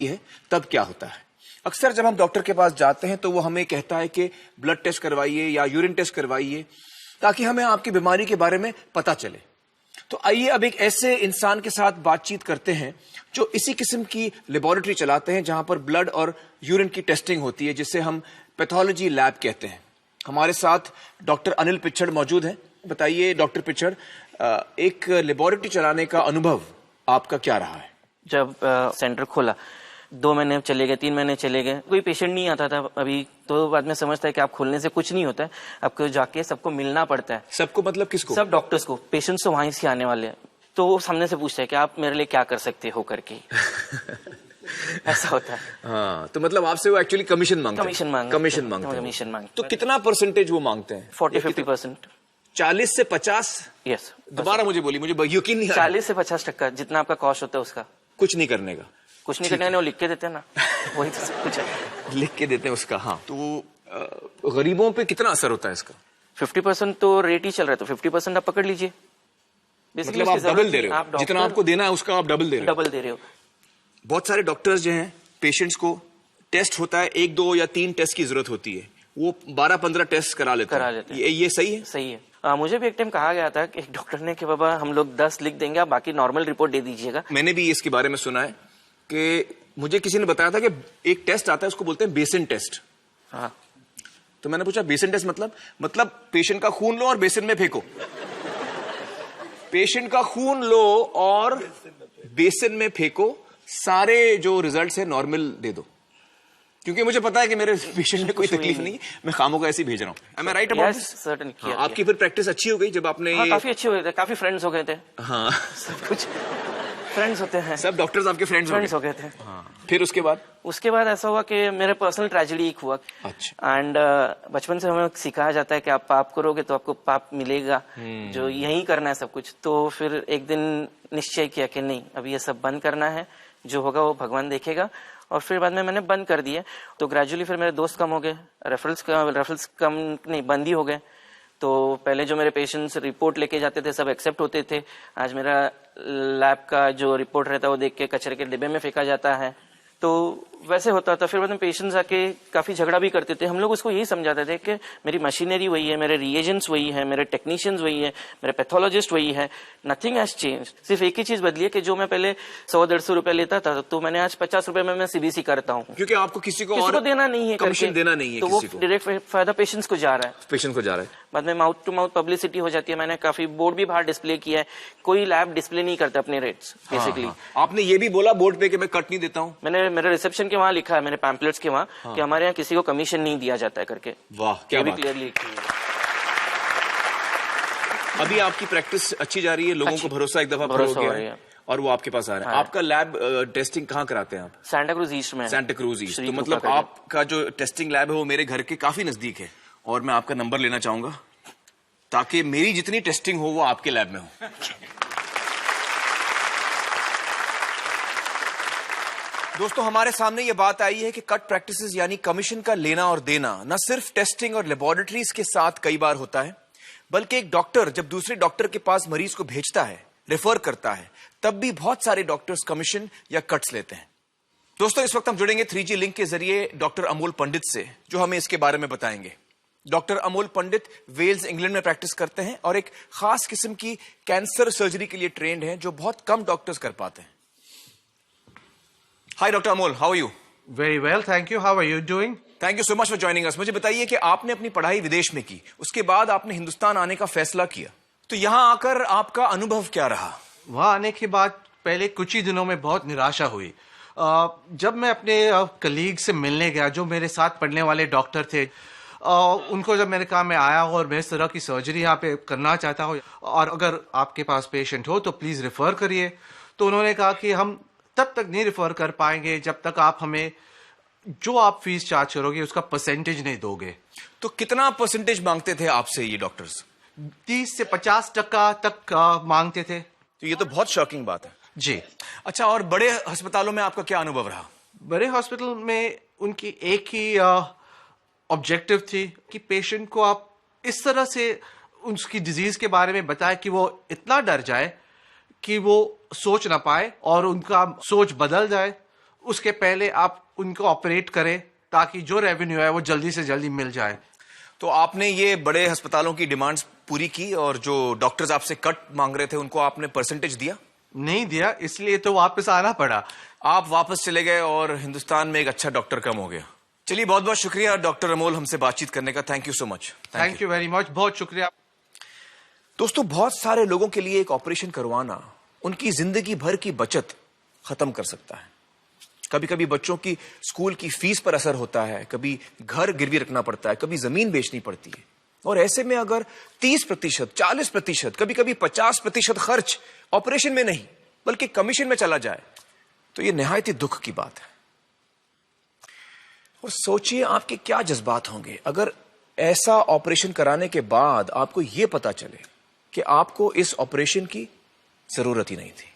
है तब क्या होता है। अक्सर जब हम डॉक्टर के पास जाते हैं तो वो हमें कहता है कि ब्लड टेस्ट करवाइए या यूरिन टेस्ट करवाइए ताकि हमें आपकी बीमारी के बारे में पता चले। तो आइए अब एक ऐसे इंसान के साथ बातचीत करते हैं जो इसी किस्म की लेबोरेटरी चलाते हैं जहां पर ब्लड और यूरिन की टेस्टिंग होती है, जिसे हम पैथोलॉजी लैब कहते हैं। हमारे साथ डॉक्टर अनिल पिचड़ मौजूद हैं। बताइए डॉक्टर पिचड़, एक लेबोरेटरी चलाने का अनुभव आपका क्या रहा है? जब सेंटर खोला 2 महीने चले गए, 3 महीने चले गए, कोई पेशेंट नहीं आता था। अभी तो बाद में समझता है कि आप खोलने से कुछ नहीं होता है, आपको जाके सबको मिलना पड़ता है। सबको मतलब किसको? सब डॉक्टर्स को। पेशेंट्स तो वहीं से आने वाले हैं, तो वो सामने से पूछता है कि आप मेरे लिए क्या कर सकते हो करके। ऐसा होता है। हाँ, तो मतलब आपसे वो एक्चुअली कमीशन मांगते हैं। कमीशन मांगते। तो कितना परसेंटेज वो मांगते हैं? 40-50%। 40 से 50? यस। दोबारा मुझे बोली, मुझे यकीन नहीं। 40 से 50% जितना आपका कॉस्ट होता है उसका। कुछ नहीं करने का? कुछ नहीं करने का, वो लिख के देते हैं ना। वही तो सब कुछ है। लिख के देते हैं उसका। हाँ, तो गरीबों पे कितना असर होता है इसका? 50% तो रेट ही चल रहा है, तो 50% आप पकड़ लीजिए। मतलब आप डबल दे रहे हो, जितना आपको देना है उसका आप डबल दे रहे हो। बहुत सारे डॉक्टर्स जो हैं, पेशेंट्स को टेस्ट होता है, 1, 2 या 3 टेस्ट की जरूरत होती है, वो 12-15 टेस्ट करा लेते हैं। ये सही है? सही है। मुझे भी एक टाइम कहा गया था कि एक डॉक्टर ने कि बाबा हम लोग 10 लिख देंगे, आप बाकी नॉर्मल रिपोर्ट दे दीजिएगा। मैंने भी इसके बारे में सुना है कि मुझे किसी ने बताया था कि एक टेस्ट आता है, उसको बोलते हैं बेसिन टेस्ट। हाँ, तो मैंने पूछा बेसिन टेस्ट मतलब पेशेंट का खून लो और बेसिन में फेंको। पेशेंट का खून लो और बेसिन में फेंको, सारे जो रिजल्ट है नॉर्मल दे दो, क्योंकि मुझे पता है कि मेरे पेशेंट में कोई तकलीफ नहीं, मैं खामों का ऐसे ही भेज रहा हूँ। Am I right about this? Certainly. आपकी फिर प्रैक्टिस अच्छी हो गई जब आपने? हाँ, काफी अच्छे हो गए थे, काफी फ्रेंड्स हो गए थे। हाँ, सब कुछ फ्रेंड्स होते हैं। सब डॉक्टर्स आपके फ्रेंड्स हो गए थे। हाँ। फिर उसके बाद ऐसा हुआ कि मेरे पर्सनल ट्रेजेडी एक हुआ। अच्छा। एंड बचपन से हमें सिखाया जाता है कि आप पाप करोगे तो आपको पाप मिलेगा, जो यही करना है सब कुछ। तो फिर एक दिन निश्चय किया कि नहीं, अभी ये सब बंद करना है, जो होगा वो भगवान देखेगा। और फिर बाद में मैंने बंद कर दिए। तो ग्रेजुअली फिर मेरे दोस्त कम हो गए, रेफरल्स कम नहीं, बंद ही हो गए। तो पहले जो मेरे पेशेंट्स रिपोर्ट लेके जाते थे सब एक्सेप्ट होते थे, आज मेरा लैब का जो रिपोर्ट रहता है वो देख के कचरे के डिब्बे में फेंका जाता है। तो वैसे होता था। फिर बाद में पेशेंट्स आके काफी झगड़ा भी करते थे। हम लोग उसको यही समझाते थे कि मेरी मशीनरी वही है, मेरे रिएजेंट्स वही है, मेरे टेक्नीशियंस वही है, मेरे पैथोलॉजिस्ट वही है, नथिंग हैज चेंज। सिर्फ एक ही चीज बदली है कि जो मैं पहले 100-150 रुपए लेता था, तो मैंने आज 50 रुपए में मैं सीबीसी करता हूँ, क्योंकि आपको किसी को देना नहीं है, कमीशन देना नहीं है, तो वो डायरेक्ट फायदा पेशेंट्स को जा रहा है। बाद में माउथ टू माउथ पब्लिसिटी हो जाती है। मैंने काफी बोर्ड भी बाहर डिस्प्ले किया है। कोई लैब डिस्प्ले नहीं करता अपने रेट्स बेसिकली। आपने ये भी बोला बोर्ड पे कि मैं कट नहीं देता हूँ? मैंने मेरे रिसेप्शन के वहाँ लिखा है, मेरे पैम्पलेट्स के वहाँ, कि हमारे यहाँ किसी को कमीशन नहीं दिया जाता है करके। वाह, क्या बात। क्लियरली। अभी आपकी प्रैक्टिस अच्छी जा रही है, लोगों को भरोसा एक दफा हो गया और वो आपके पास आ रहे हैं। आपका लैब टेस्टिंग कहाँ कराते हैं आप? सेंटा क्रूज ईस्ट में। Santa cruise east. तो मतलब आपका जो टेस्टिंग लैब है वो मेरे घर के काफी नजदीक है, और मैं आपका नंबर लेना चाहूंगा ताकि मेरी जितनी टेस्टिंग हो वो आपके लैब में हो। दोस्तों, हमारे सामने ये बात आई है कि कट प्रैक्टिसेस यानी कमीशन का लेना और देना न सिर्फ टेस्टिंग और लेबोरेटरीज के साथ कई बार होता है, बल्कि एक डॉक्टर जब दूसरे डॉक्टर के पास मरीज को भेजता है, रेफर करता है, तब भी बहुत सारे डॉक्टर्स कमीशन या कट्स लेते हैं। दोस्तों, इस वक्त हम जुड़ेंगे 3G लिंक के जरिए डॉक्टर अमोल पंडित से, जो हमें इसके बारे में बताएंगे। डॉक्टर अमोल पंडित वेल्स, इंग्लैंड में प्रैक्टिस करते हैं और एक खास किस्म की कैंसर सर्जरी के लिए ट्रेंड हैं, जो बहुत कम डॉक्टर्स कर पाते हैं। Hi doctor Amol, how are you? Very well, thank you. How are you doing? Thank you so much for joining us. मुझे बताइए कि आपने अपनी पढ़ाई विदेश में की, उसके बाद आपने हिंदुस्तान आने का फैसला किया, तो यहां आकर आपका अनुभव क्या रहा? वहां आने के बाद पहले कुछ ही दिनों में बहुत निराशा हुई। जब मैं अपने कलीग से मिलने गया, जो मेरे साथ पढ़ने वाले डॉक्टर थे, उनको जब मैंने कहा मैं आया हूँ और मैं इस तरह की सर्जरी यहाँ पे करना चाहता हूँ और अगर आपके पास पेशेंट हो तो प्लीज रेफर करिए, तो उन्होंने कहा कि हम तब तक नहीं रेफर कर पाएंगे जब तक आप हमें जो आप फीस चार्ज करोगे उसका परसेंटेज नहीं दोगे। तो कितना परसेंटेज मांगते थे आपसे ये डॉक्टर्स? 30 से 50% तक मांगते थे। तो ये तो बहुत शॉकिंग बात है जी। अच्छा, और बड़े अस्पतालों में आपका क्या अनुभव रहा? बड़े हॉस्पिटल में उनकी एक ही ऑब्जेक्टिव थी कि पेशेंट को आप इस तरह से उसकी डिजीज के बारे में बताएं कि वो इतना डर जाए कि वो सोच ना पाए और उनका सोच बदल जाए। उसके पहले आप उनको ऑपरेट करें ताकि जो रेवेन्यू है वो जल्दी से जल्दी मिल जाए। तो आपने ये बड़े अस्पतालों की डिमांड्स पूरी की और जो डॉक्टर्स आपसे कट मांग रहे थे उनको आपने परसेंटेज दिया? नहीं दिया, इसलिए तो वापस आना पड़ा। आप वापस चले गए और हिंदुस्तान में एक अच्छा डॉक्टर कम हो गया। चलिए, बहुत बहुत शुक्रिया डॉक्टर अमोल हमसे बातचीत करने का। Thank you so much. Thank you very much, बहुत शुक्रिया। दोस्तों, बहुत सारे लोगों के लिए एक ऑपरेशन करवाना उनकी जिंदगी भर की बचत खत्म कर सकता है। कभी कभी बच्चों की स्कूल की फीस पर असर होता है, कभी घर गिरवी रखना पड़ता है, कभी जमीन बेचनी पड़ती है। और ऐसे में अगर 30%, 40%, कभी कभी 50% खर्च ऑपरेशन में नहीं बल्कि कमीशन में चला जाए तो यह निहायत ही दुख की बात है। और सोचिए आपके क्या जज्बात होंगे अगर ऐसा ऑपरेशन कराने के बाद आपको यह पता चले कि आपको इस ऑपरेशन की जरूरत ही नहीं थी।